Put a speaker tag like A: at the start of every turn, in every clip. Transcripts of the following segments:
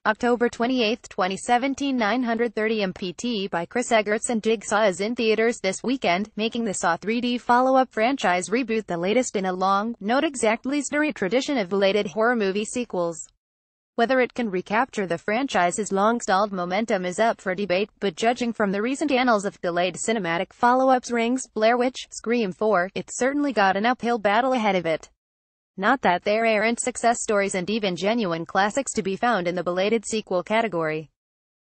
A: October 28, 2017, 9:30 MPT by Chris Eggertsen Jigsaw is in theaters this weekend, making the Saw 3D follow-up franchise reboot the latest in a long, not exactly storied tradition of belated horror movie sequels. Whether it can recapture the franchise's long-stalled momentum is up for debate, but judging from the recent annals of delayed cinematic follow-ups Rings, Blair Witch, Scream 4, it's certainly got an uphill battle ahead of it. Not that there aren't success stories and even genuine classics to be found in the belated sequel category.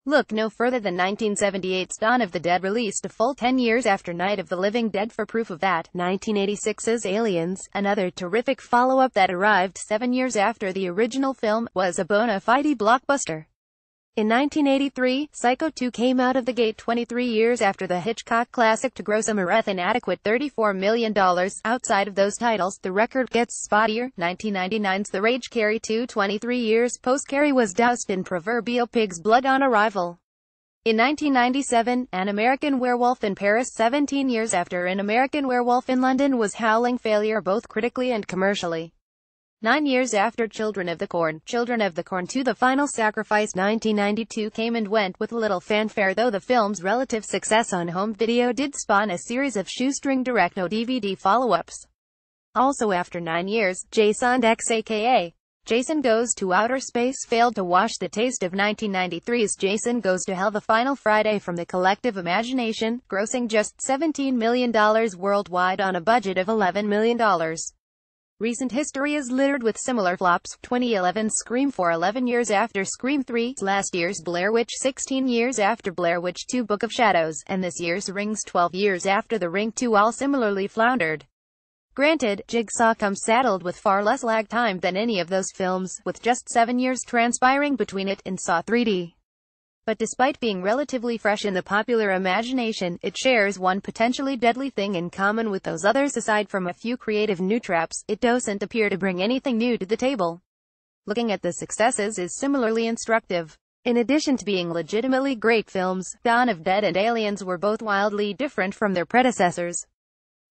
A: Look no further than 1978's Dawn of the Dead, released a full 10 years after Night of the Living Dead, for proof of that. 1986's Aliens, another terrific follow-up that arrived 7 years after the original film, was a bona fide blockbuster. In 1983, Psycho 2 came out of the gate 23 years after the Hitchcock classic to gross a inadequate $34 million. Outside of those titles, the record gets spottier. 1999's The Rage Carrie 2, 23 years post-Carrie, was doused in proverbial pig's blood on arrival. In 1997, An American Werewolf in Paris, 17 years after An American Werewolf in London, was howling failure both critically and commercially. 9 years after Children of the Corn 2: The Final Sacrifice, 1992, came and went with little fanfare, though the film's relative success on home video did spawn a series of shoestring direct-to-DVD follow-ups. Also after 9 years, Jason X aka Jason Goes to Outer Space failed to wash the taste of 1993's Jason Goes to Hell: The Final Friday from the collective imagination, grossing just $17 million worldwide on a budget of $11 million. Recent history is littered with similar flops. 2011's Scream 4, 11 years after Scream 3, last year's Blair Witch 16 years after Blair Witch 2: Book of Shadows, and this year's Rings 12 years after The Ring 2 all similarly floundered. Granted, Jigsaw comes saddled with far less lag time than any of those films, with just 7 years transpiring between it and Saw 3D. But despite being relatively fresh in the popular imagination, it shares one potentially deadly thing in common with those others. Aside from a few creative new traps, it doesn't appear to bring anything new to the table. Looking at the successes is similarly instructive. In addition to being legitimately great films, Dawn of the Dead and Aliens were both wildly different from their predecessors.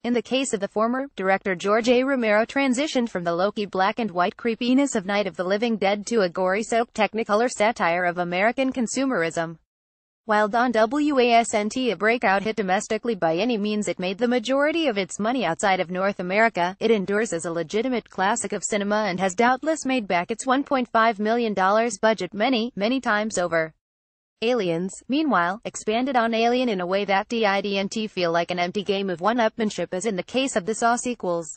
A: In the case of the former, director George A. Romero transitioned from the low-key black-and-white creepiness of Night of the Living Dead to a gory-soaked technicolor satire of American consumerism. While Dawn wasn't a breakout hit domestically by any means, it made the majority of its money outside of North America. It endures as a legitimate classic of cinema and has doubtless made back its $1.5 million budget many times over. Aliens, meanwhile, expanded on Alien in a way that didn't feel like an empty game of one-upmanship as in the case of the Saw sequels.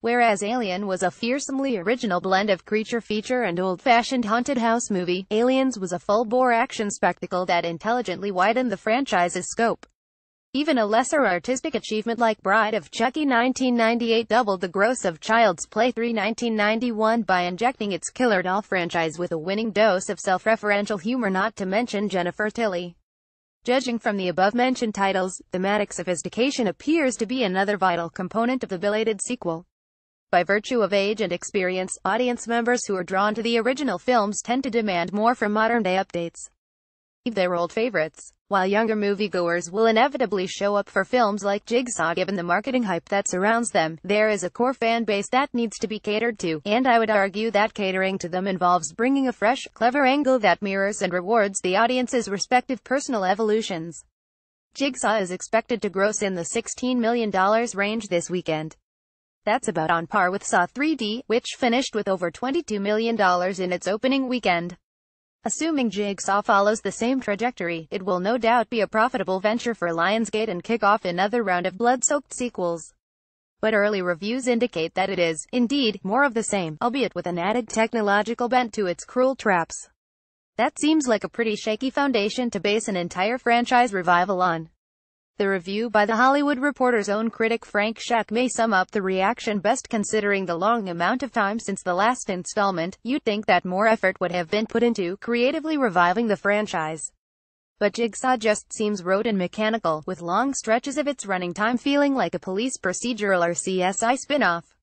A: Whereas Alien was a fearsomely original blend of creature feature and old-fashioned haunted house movie, Aliens was a full-bore action spectacle that intelligently widened the franchise's scope. Even a lesser artistic achievement like Bride of Chucky 1998 doubled the gross of Child's Play 3 1991 by injecting its killer doll franchise with a winning dose of self-referential humor, not to mention Jennifer Tilly. Judging from the above-mentioned titles, thematic sophistication appears to be another vital component of the belated sequel. By virtue of age and experience, audience members who are drawn to the original films tend to demand more from modern-day updates. Their old favorites, while younger moviegoers will inevitably show up for films like Jigsaw given the marketing hype that surrounds them. There is a core fan base that needs to be catered to, and I would argue that catering to them involves bringing a fresh, clever angle that mirrors and rewards the audience's respective personal evolutions. Jigsaw is expected to gross in the $16 million range this weekend. That's about on par with Saw 3D, which finished with over $22 million in its opening weekend. Assuming Jigsaw follows the same trajectory, it will no doubt be a profitable venture for Lionsgate and kick off another round of blood-soaked sequels. But early reviews indicate that it is, indeed, more of the same, albeit with an added technological bent to its cruel traps. That seems like a pretty shaky foundation to base an entire franchise revival on. The review by The Hollywood Reporter's own critic Frank Scheck may sum up the reaction best. Considering the long amount of time since the last installment, you'd think that more effort would have been put into creatively reviving the franchise. But Jigsaw just seems rote and mechanical, with long stretches of its running time feeling like a police procedural or CSI spin-off.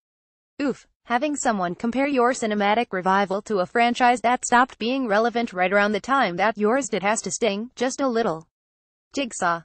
A: Oof. Having someone compare your cinematic revival to a franchise that stopped being relevant right around the time that yours did has to sting, just a little. Jigsaw.